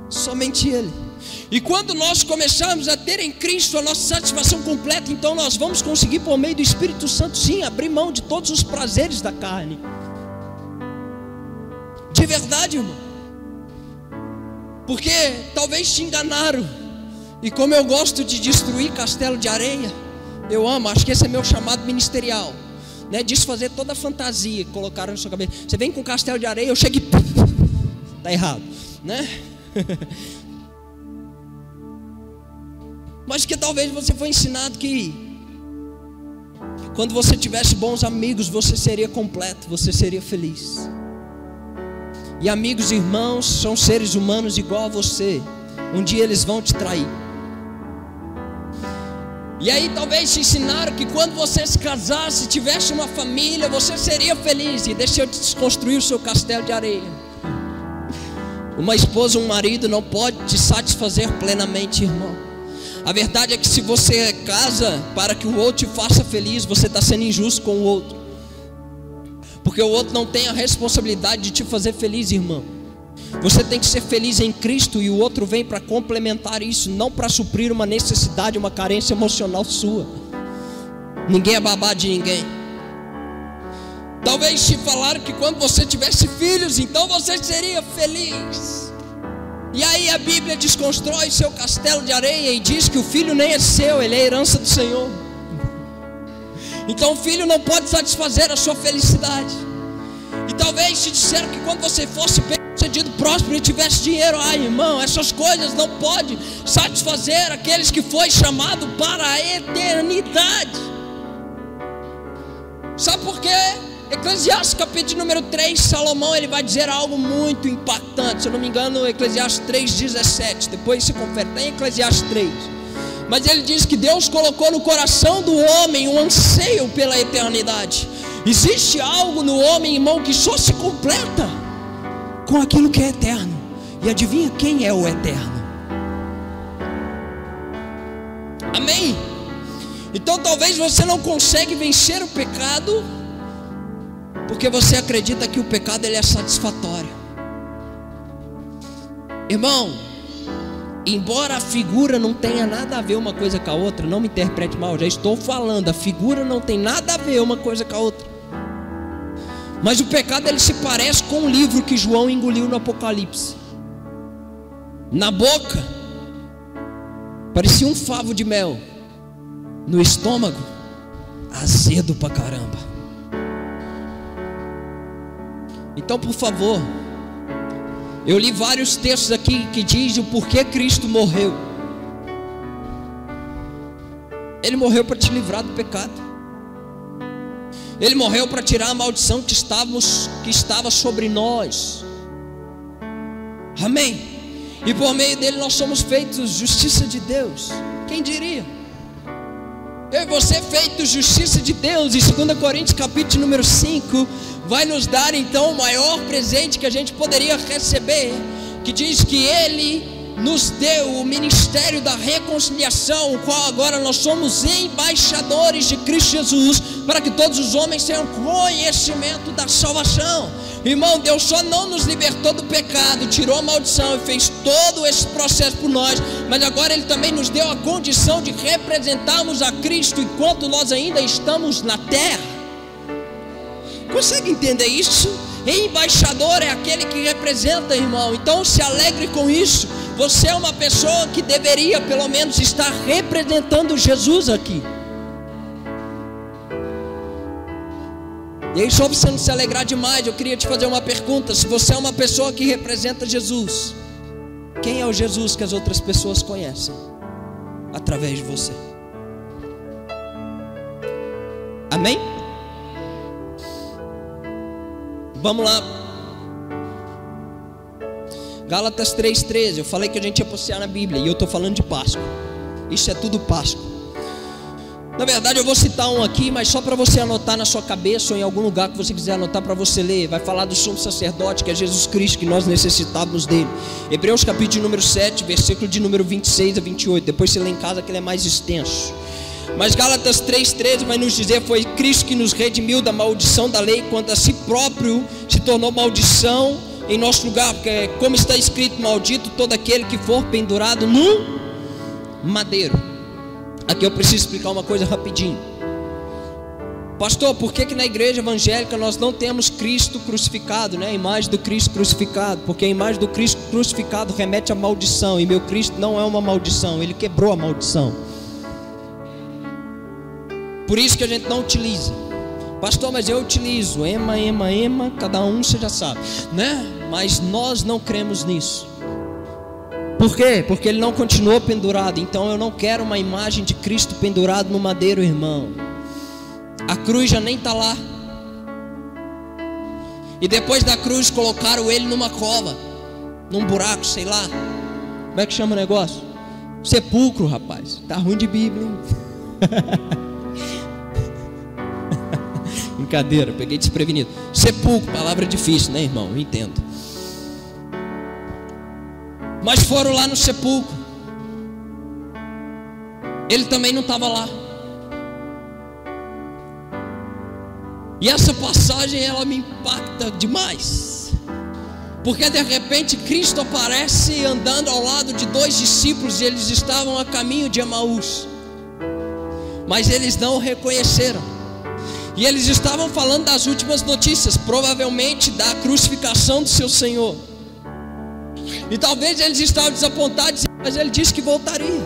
somente Ele. E quando nós começarmos a ter em Cristo a nossa satisfação completa, então nós vamos conseguir, por meio do Espírito Santo, sim, abrir mão de todos os prazeres da carne. De verdade, irmão. Porque talvez te enganaram, e como eu gosto de destruir castelo de areia, eu amo, acho que esse é meu chamado ministerial, né? Desfazer toda a fantasia que colocaram na sua cabeça. Você vem com castelo de areia, eu chego e está errado, né? Mas que talvez você foi ensinado que quando você tivesse bons amigos, você seria completo, você seria feliz. E amigos e irmãos são seres humanos igual a você. Um dia eles vão te trair. E aí talvez te ensinaram que quando você se casasse, tivesse uma família, você seria feliz. E deixa eu desconstruir o seu castelo de areia. Uma esposa, um marido não pode te satisfazer plenamente, irmão. A verdade é que se você casa para que o outro te faça feliz, você está sendo injusto com o outro. porque o outro não tem a responsabilidade de te fazer feliz, irmão. Você tem que ser feliz em Cristo, e o outro vem para complementar isso, não para suprir uma necessidade, uma carência emocional sua. Ninguém é babá de ninguém. Talvez te falaram que quando você tivesse filhos, então você seria feliz. E aí a Bíblia desconstrói seu castelo de areia e diz que o filho nem é seu, ele é herança do Senhor. Então o filho não pode satisfazer a sua felicidade. E talvez te disseram que quando você fosse bem-sucedido, próspero e tivesse dinheiro, irmão, essas coisas não podem satisfazer aqueles que foi chamado para a eternidade. Sabe por quê? Eclesiastes capítulo número 3, Salomão ele vai dizer algo muito impactante. Se eu não me engano, Eclesiastes 3:17. Depois se confere, tem Eclesiastes 3. Mas ele diz que Deus colocou no coração do homem um anseio pela eternidade. Existe algo no homem, irmão, que só se completa com aquilo que é eterno. E adivinha quem é o eterno? Amém? Então talvez você não consiga vencer o pecado porque você acredita que o pecado ele é satisfatório. Irmão, embora a figura não tenha nada a ver uma coisa com a outra, não me interprete mal, já estou falando, a figura não tem nada a ver uma coisa com a outra. Mas o pecado ele se parece com um livro que João engoliu no Apocalipse. Na boca parecia um favo de mel, no estômago azedo pra caramba. Então, por favor, eu li vários textos aqui que dizem o porquê Cristo morreu. Ele morreu para te livrar do pecado. Ele morreu para tirar a maldição que estava sobre nós. Amém? E por meio dele nós somos feitos justiça de Deus. Quem diria? Eu e você feitos justiça de Deus. E 2 Coríntios capítulo número 5 vai nos dar então o maior presente que a gente poderia receber, que diz que Ele nos deu o ministério da reconciliação, o qual agora nós somos embaixadores de Cristo Jesus, para que todos os homens tenham conhecimento da salvação. Irmão, Deus só não nos libertou do pecado, tirou a maldição e fez todo esse processo por nós, mas agora Ele também nos deu a condição de representarmos a Cristo enquanto nós ainda estamos na terra. Consegue entender isso? Embaixador é aquele que representa, irmão. Então se alegre com isso. Você é uma pessoa que deveria pelo menos estar representando Jesus aqui. E aí, só para você não se alegrar demais, eu queria te fazer uma pergunta. Se você é uma pessoa que representa Jesus, quem é o Jesus que as outras pessoas conhecem? Através de você. Amém? Vamos lá. Gálatas 3:13. Eu falei que a gente ia passear na Bíblia, e eu estou falando de Páscoa. Isso é tudo Páscoa. Na verdade eu vou citar um aqui, mas só para você anotar na sua cabeça, ou em algum lugar que você quiser anotar para você ler. Vai falar do sumo sacerdote, que é Jesus Cristo, que nós necessitávamos dele. Hebreus capítulo número 7, versículo de número 26 a 28. Depois você lê em casa, que ele é mais extenso. Mas Gálatas 3:13 vai nos dizer: foi Cristo que nos redimiu da maldição da lei, quando a si próprio se tornou maldição em nosso lugar, porque como está escrito: maldito todo aquele que for pendurado no madeiro. Aqui eu preciso explicar uma coisa rapidinho. Pastor, por que na igreja evangélica nós não temos Cristo crucificado, né? A imagem do Cristo crucificado? Porque a imagem do Cristo crucificado remete à maldição, e meu Cristo não é uma maldição, ele quebrou a maldição. Por isso que a gente não utiliza. Pastor, mas eu utilizo. Ema, cada um você já sabe, né? Mas nós não cremos nisso. Por quê? Porque ele não continuou pendurado. Então eu não quero uma imagem de Cristo pendurado no madeiro, irmão. A cruz já nem está lá. E depois da cruz colocaram ele numa cova, num buraco, sei lá. Como é que chama o negócio? Sepulcro, rapaz. Tá ruim de Bíblia, hein? Brincadeira, peguei desprevenido. Sepulcro, palavra difícil, né, irmão? Eu entendo. Mas foram lá no sepulcro. Ele também não estava lá. E essa passagem ela me impacta demais, porque de repente Cristo aparece andando ao lado de dois discípulos, e eles estavam a caminho de Emaús, mas eles não o reconheceram. E eles estavam falando das últimas notícias, provavelmente da crucificação do seu Senhor. E talvez eles estavam desapontados, mas ele disse que voltaria.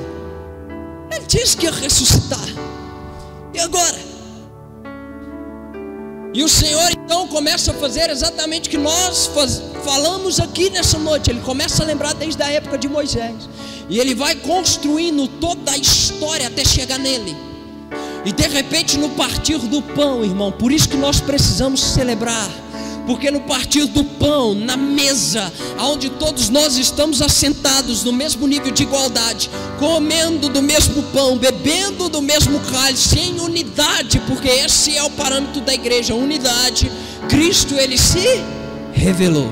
Ele disse que ia ressuscitar. E agora? E o Senhor então começa a fazer exatamente o que nós falamos aqui nessa noite. Ele começa a lembrar desde a época de Moisés, e ele vai construindo toda a história até chegar nele. E de repente no partir do pão, irmão, por isso que nós precisamos celebrar, porque no partir do pão, na mesa, onde todos nós estamos assentados no mesmo nível de igualdade, comendo do mesmo pão, bebendo do mesmo cálice, em unidade, porque esse é o parâmetro da igreja, unidade, Cristo ele se revelou.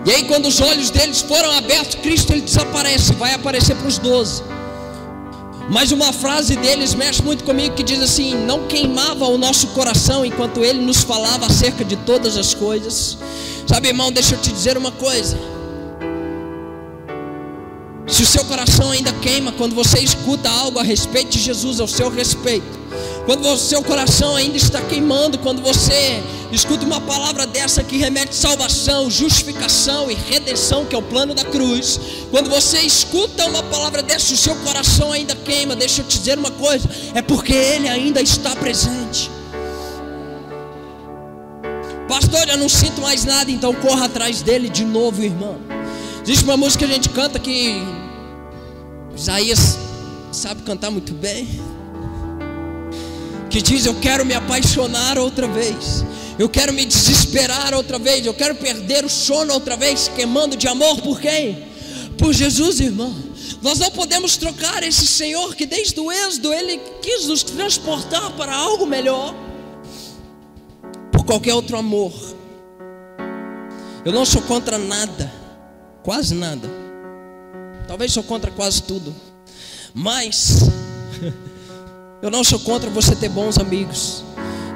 E aí quando os olhos deles foram abertos, Cristo ele desaparece, vai aparecer para os 12. Mas uma frase deles mexe muito comigo, que diz assim: não queimava o nosso coração enquanto ele nos falava acerca de todas as coisas. Sabe, irmão, deixa eu te dizer uma coisa. Se o seu coração ainda queima quando você escuta algo a respeito de Jesus, ao seu respeito, quando o seu coração ainda está queimando, quando você escuta uma palavra dessa que remete salvação, justificação e redenção, que é o plano da cruz, quando você escuta uma palavra dessa, o seu coração ainda queima, deixa eu te dizer uma coisa, é porque Ele ainda está presente. Pastor, eu não sinto mais nada, então corra atrás dele de novo, irmão. Existe uma música que a gente canta que Isaías sabe cantar muito bem, que diz: eu quero me apaixonar outra vez, eu quero me desesperar outra vez, eu quero perder o sono outra vez, queimando de amor por quem? Por Jesus, irmão. Nós não podemos trocar esse Senhor que desde o êxodo Ele quis nos transportar para algo melhor, por qualquer outro amor. Eu não sou contra nada, quase nada, talvez sou contra quase tudo, mas eu não sou contra você ter bons amigos,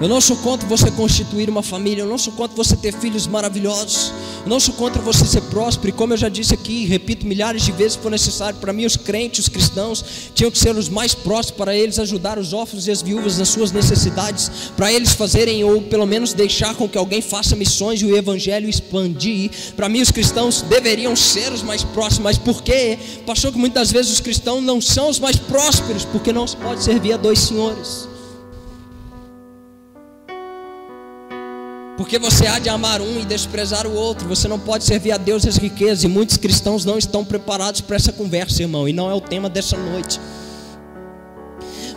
eu não sou contra você constituir uma família, eu não sou contra você ter filhos maravilhosos, eu não sou contra você ser próspero. E como eu já disse aqui, repito milhares de vezes se for necessário, para mim os crentes, os cristãos tinham que ser os mais próximos, para eles ajudar os órfãos e as viúvas nas suas necessidades, para eles fazerem, ou pelo menos deixar com que alguém faça missões e o evangelho expandir. Para mim os cristãos deveriam ser os mais próximos. Mas por quê? Pastor, que muitas vezes os cristãos não são os mais prósperos, porque não se pode servir a dois senhores. Porque você há de amar um e desprezar o outro. Você não pode servir a Deus e as riquezas. E muitos cristãos não estão preparados para essa conversa, irmão, e não é o tema dessa noite.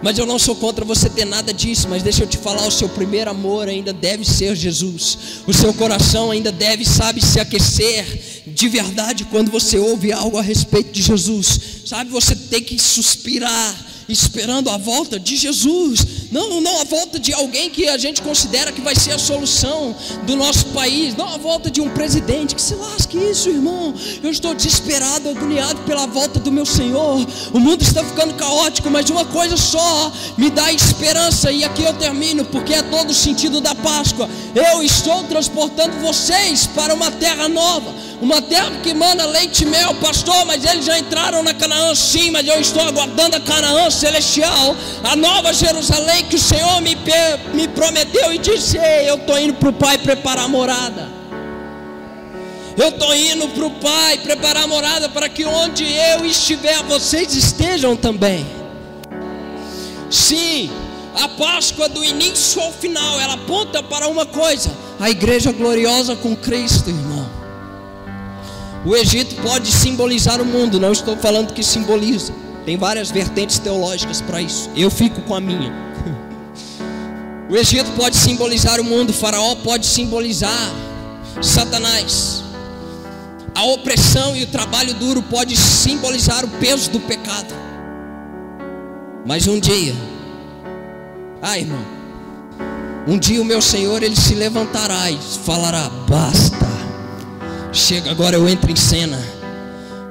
Mas eu não sou contra você ter nada disso, mas deixa eu te falar, o seu primeiro amor ainda deve ser Jesus. O seu coração ainda deve, se aquecer de verdade quando você ouve algo a respeito de Jesus. Sabe, você tem que suspirar esperando a volta de Jesus, não a volta de alguém que a gente considera que vai ser a solução do nosso país, não a volta de um presidente, que se lasque isso, irmão. Eu estou desesperado, agoniado pela volta do meu Senhor. O mundo está ficando caótico, mas uma coisa só me dá esperança, e aqui eu termino, porque é todo o sentido da Páscoa. Eu estou transportando vocês para uma terra nova, uma terra que manda leite e mel. Pastor, mas eles já entraram na Canaã. Sim, mas eu estou aguardando a Canaã celestial, a nova Jerusalém que o Senhor me prometeu e disse: ei, eu estou indo para o Pai preparar a morada. Eu estou indo para o Pai preparar a morada, para que onde eu estiver, vocês estejam também. Sim, a Páscoa do início ao final, ela aponta para uma coisa: a igreja gloriosa com Cristo, irmão. O Egito pode simbolizar o mundo, não estou falando que simboliza. Tem várias vertentes teológicas para isso, eu fico com a minha. O Egito pode simbolizar o mundo, o faraó pode simbolizar Satanás. A opressão e o trabalho duro pode simbolizar o peso do pecado. Mas um dia, irmão, um dia o meu Senhor, Ele se levantará e falará: basta, chega, agora eu entro em cena.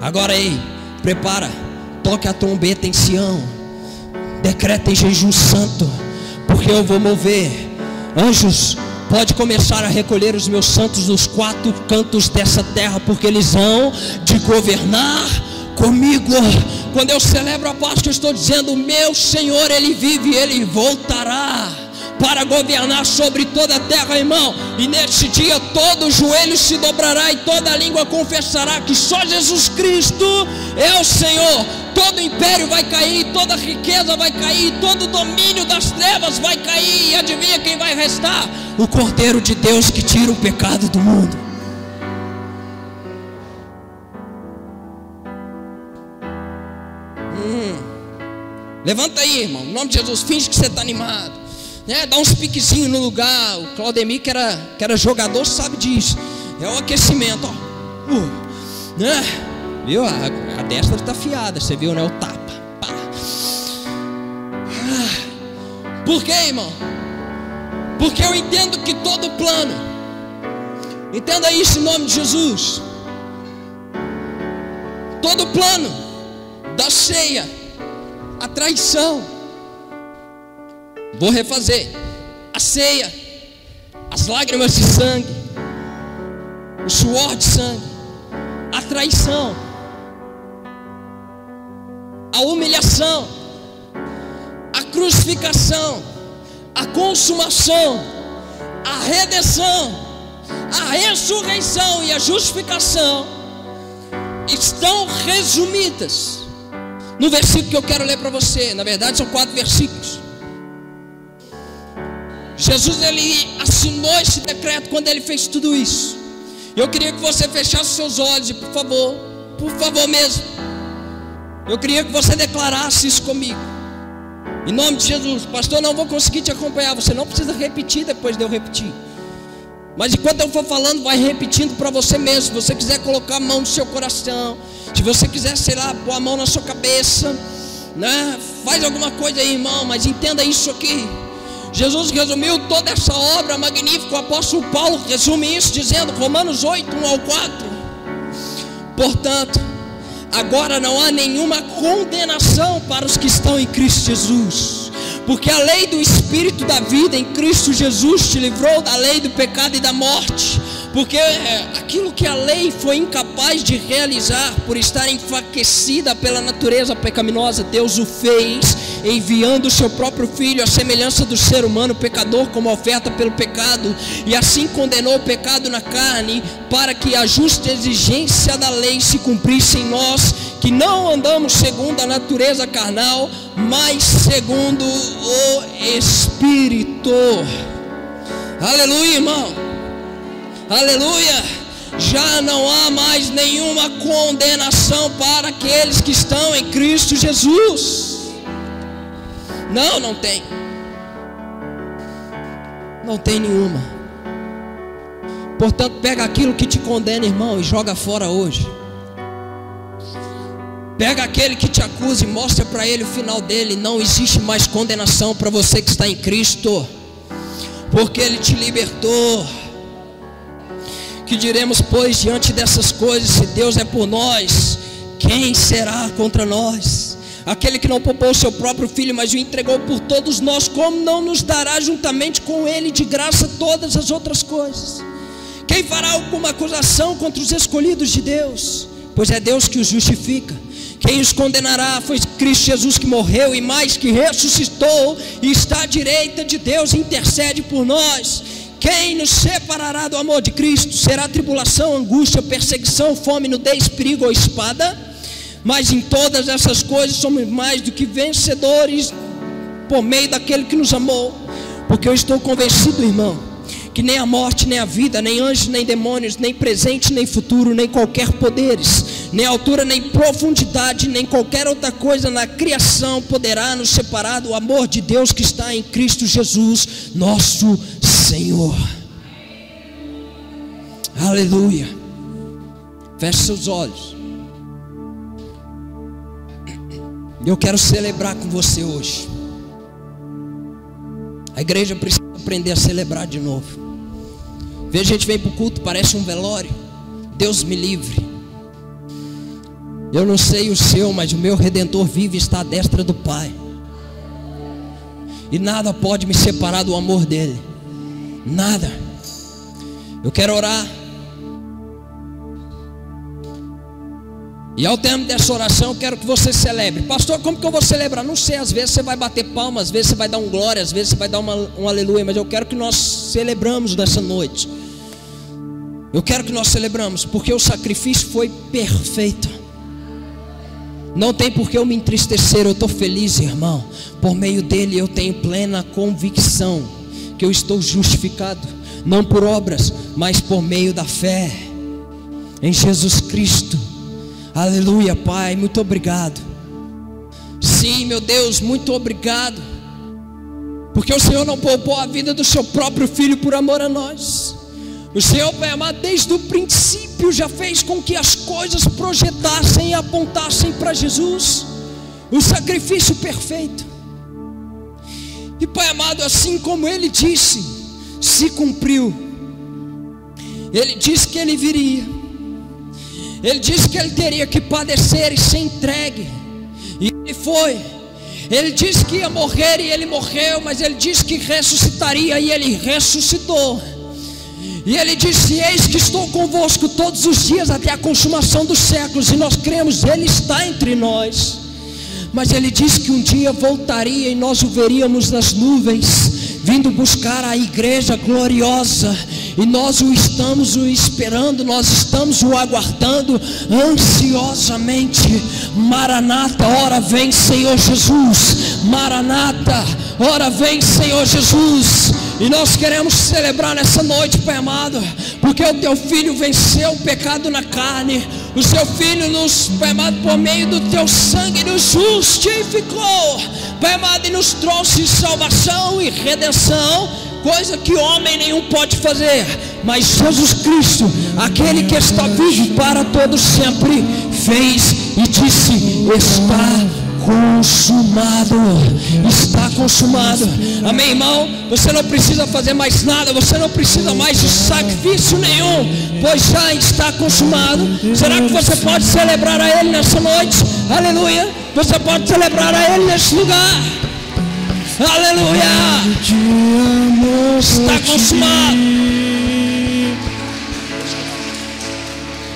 Agora, ei, prepara, toque a trombeta em Sião, decreta em jejum santo, porque eu vou mover anjos. Pode começar a recolher os meus santos dos 4 cantos dessa terra, porque eles hão de governar comigo. Quando eu celebro a Páscoa, eu estou dizendo: o meu Senhor, Ele vive, Ele voltará para governar sobre toda a terra, irmão. E nesse dia todo joelho se dobrará e toda língua confessará que só Jesus Cristo é o Senhor. Todo império vai cair, toda riqueza vai cair, todo domínio das trevas vai cair. E adivinha quem vai restar? O Cordeiro de Deus que tira o pecado do mundo. Levanta aí, irmão, em nome de Jesus. Finge que você está animado, né? Dá uns piquezinhos no lugar. O Claudemir, que era jogador, sabe disso. É o aquecimento, ó. Né? Viu? A destra está afiada, você viu, né? O tapa. Pá. Por quê, irmão? Porque eu entendo que todo plano, entenda isso em nome de Jesus, todo plano da ceia, a traição, vou refazer, a ceia, as lágrimas de sangue, o suor de sangue, a traição, a humilhação, a crucificação, a consumação, a redenção, a ressurreição e a justificação estão resumidas no versículo que eu quero ler para você. Na verdade são 4 versículos. Jesus, Ele assinou esse decreto quando Ele fez tudo isso. Eu queria que você fechasse seus olhos e por favor mesmo, eu queria que você declarasse isso comigo. Em nome de Jesus. Pastor, não vou conseguir te acompanhar. Você não precisa repetir depois de eu repetir. Mas enquanto eu for falando, vai repetindo para você mesmo. Se você quiser colocar a mão no seu coração, se você quiser, sei lá, pôr a mão na sua cabeça, né? Faz alguma coisa aí, irmão. Mas entenda isso aqui. Jesus resumiu toda essa obra magnífica. O apóstolo Paulo resume isso dizendo, Romanos 8, 1 ao 4. Portanto, agora não há nenhuma condenação para os que estão em Cristo Jesus, porque a lei do Espírito da vida em Cristo Jesus te livrou da lei do pecado e da morte. Porque aquilo que a lei foi incapaz de realizar, por estar enfraquecida pela natureza pecaminosa, Deus o fez, enviando o seu próprio Filho à semelhança do ser humano pecador, como oferta pelo pecado, e assim condenou o pecado na carne, para que a justa exigência da lei se cumprisse em nós, que não andamos segundo a natureza carnal, mas segundo o Espírito. Aleluia, irmão. Aleluia. Já não há mais nenhuma condenação para aqueles que estão em Cristo Jesus. Não tem. Não tem nenhuma. Portanto, pega aquilo que te condena, irmão, e joga fora hoje. Pega aquele que te acusa e mostra para ele o final dele. Não existe mais condenação para você que está em Cristo, porque Ele te libertou. Que diremos, pois, diante dessas coisas? Se Deus é por nós, quem será contra nós? Aquele que não poupou o seu próprio Filho, mas o entregou por todos nós, como não nos dará juntamente com Ele de graça todas as outras coisas? Quem fará alguma acusação contra os escolhidos de Deus? Pois é Deus que os justifica. Quem os condenará? Foi Cristo Jesus, que morreu e mais, que ressuscitou e está à direita de Deus e intercede por nós. Quem nos separará do amor de Cristo? Será tribulação, angústia, perseguição, fome, nudez, perigo ou espada? Mas em todas essas coisas somos mais do que vencedores por meio daquele que nos amou. Porque eu estou convencido, irmão, que nem a morte, nem a vida, nem anjos, nem demônios, nem presente, nem futuro, nem qualquer poderes, nem altura, nem profundidade, nem qualquer outra coisa na criação poderá nos separar do amor de Deus que está em Cristo Jesus, nosso Senhor. Aleluia. Feche seus olhos. Eu quero celebrar com você hoje. A igreja precisa aprender a celebrar de novo. Vê, a gente vem para o culto, parece um velório. Deus me livre. Eu não sei o seu, mas o meu Redentor vive e está à destra do Pai. e nada pode me separar do amor dele. Nada. Eu quero orar. E ao termo dessa oração eu quero que você celebre. Pastor, como que eu vou celebrar? Não sei, às vezes você vai bater palmas, às vezes você vai dar um glória, às vezes você vai dar um aleluia. Mas eu quero que nós celebramos nessa noite. Eu quero que nós celebramos, porque o sacrifício foi perfeito. Não tem por que eu me entristecer. Eu estou feliz, irmão. Por meio dele eu tenho plena convicção que eu estou justificado, não por obras, mas por meio da fé em Jesus Cristo. Aleluia, Pai, muito obrigado. Sim, meu Deus, muito obrigado, porque o Senhor não poupou a vida do seu próprio Filho por amor a nós. O Senhor, Pai amado, desde o princípio já fez com que as coisas projetassem e apontassem para Jesus, o sacrifício perfeito. E Pai amado, assim como Ele disse, se cumpriu. Ele disse que Ele viria. Ele disse que Ele teria que padecer e ser entregue, e Ele foi. Ele disse que ia morrer e Ele morreu, mas Ele disse que ressuscitaria e Ele ressuscitou. E Ele disse: eis que estou convosco todos os dias até a consumação dos séculos. E nós cremos, Ele está entre nós. Mas Ele disse que um dia voltaria e nós o veríamos nas nuvens, vindo buscar a igreja gloriosa. E nós o estamos esperando, nós estamos o aguardando ansiosamente. Maranata, ora vem Senhor Jesus. Maranata, ora vem Senhor Jesus. E nós queremos celebrar nessa noite, Pai amado, porque o Teu Filho venceu o pecado na carne. O Seu Filho nos, Pai amado, por meio do Teu sangue nos justificou, Pai amado, e nos trouxe salvação e redenção, coisa que homem nenhum pode fazer, mas Jesus Cristo, aquele que está vivo para todos sempre, fez e disse: está consumado, está consumado. Amém, irmão? Você não precisa fazer mais nada, você não precisa mais de sacrifício nenhum, pois já está consumado. Será que você pode celebrar a Ele nessa noite? Aleluia! Você pode celebrar a Ele nesse lugar. Aleluia! Está consumado.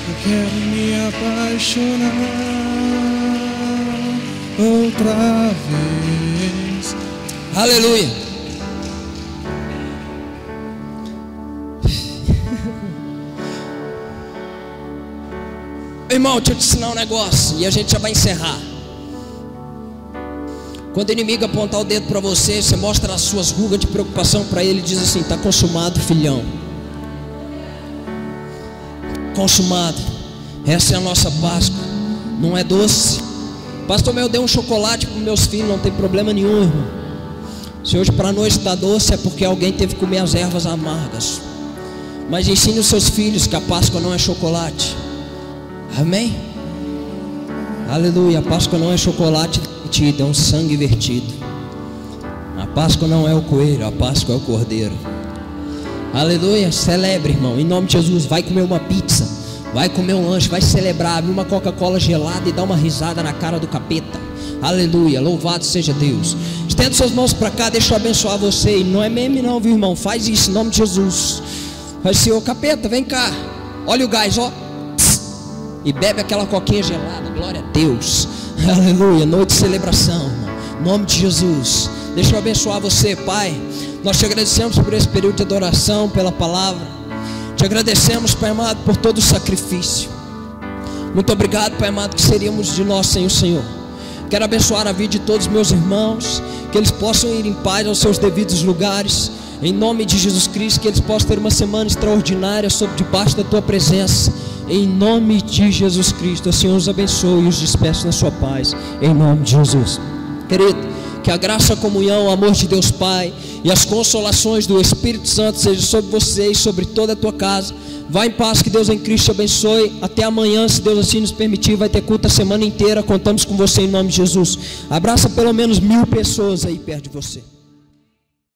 Eu quero me apaixonar outra vez. Aleluia. Irmão, deixa eu te ensinar um negócio e a gente já vai encerrar. Quando o inimigo apontar o dedo para você, você mostra as suas rugas de preocupação para ele e diz assim: está consumado, filhão. Consumado. Essa é a nossa Páscoa. Não é doce. Pastor, eu dei um chocolate para meus filhos, não tem problema nenhum, irmão. Se hoje para nós está doce, é porque alguém teve que comer as ervas amargas. Mas ensine os seus filhos que a Páscoa não é chocolate. Amém? Aleluia. A Páscoa não é chocolate vertido, é um sangue vertido. A Páscoa não é o coelho, a Páscoa é o cordeiro. Aleluia. Celebre, irmão, em nome de Jesus. Vai comer uma pizza, vai comer um lanche, vai celebrar, abrir uma Coca-Cola gelada e dar uma risada na cara do capeta. Aleluia, louvado seja Deus. Estenda suas mãos para cá, deixa eu abençoar você. E não é meme não, viu, irmão? Faz isso em nome de Jesus. Faz assim: ô capeta, vem cá, olha o gás, ó, e bebe aquela coquinha gelada. Glória a Deus. Aleluia, noite de celebração, irmão, em nome de Jesus. Deixa eu abençoar você, Pai. Nós te agradecemos por esse período de adoração, pela palavra. Te agradecemos, Pai amado, por todo o sacrifício. Muito obrigado, Pai amado, que seríamos de nós sem o Senhor. Quero abençoar a vida de todos os meus irmãos, que eles possam ir em paz aos seus devidos lugares, em nome de Jesus Cristo. Que eles possam ter uma semana extraordinária sob debaixo da Tua presença, em nome de Jesus Cristo. O Senhor os abençoe e os despeça na sua paz, em nome de Jesus. Querido, que a graça, a comunhão, o amor de Deus Pai e as consolações do Espírito Santo sejam sobre você e sobre toda a tua casa. Vá em paz, que Deus em Cristo te abençoe. Até amanhã, se Deus assim nos permitir. Vai ter culto a semana inteira. Contamos com você em nome de Jesus. Abraça pelo menos 1000 pessoas aí perto de você.